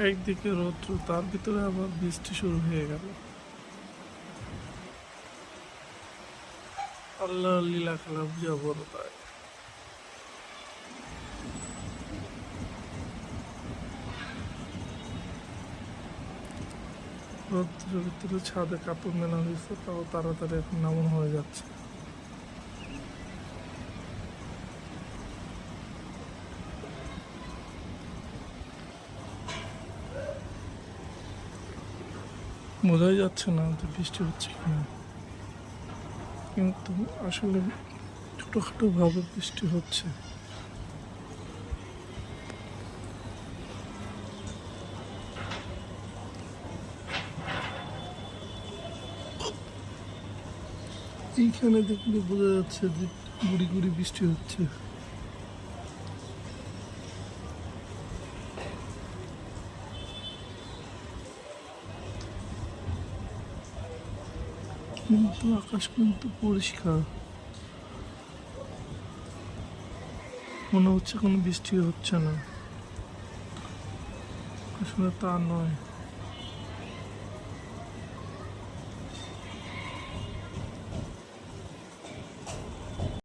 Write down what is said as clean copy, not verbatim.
একদিকে রৌদ্র, তার ভিতরে আবার বৃষ্টি শুরু হয়ে গেল। আল্লাহর লীলা খেলা বুঝা বড় তাই। রৌদ্রের ভিতরে ছাদে কাপড় মেলা হয়েছে, তাও তাড়াতাড়ি এখন নামানো হয়ে যাচ্ছে। বোঝাই যাচ্ছে না যে বৃষ্টি হচ্ছে কিনা, কিন্তু আসলে ছোটখাটো ভাবে বৃষ্টি হচ্ছে। এইখানে দেখলে বোঝা যাচ্ছে যে গুড়ি গুড়ি বৃষ্টি হচ্ছে। কিন্তু আকাশ কিন্তু পরিষ্কার, মনে হচ্ছে কোনো বৃষ্টি হচ্ছে না, আসলে তা নয়।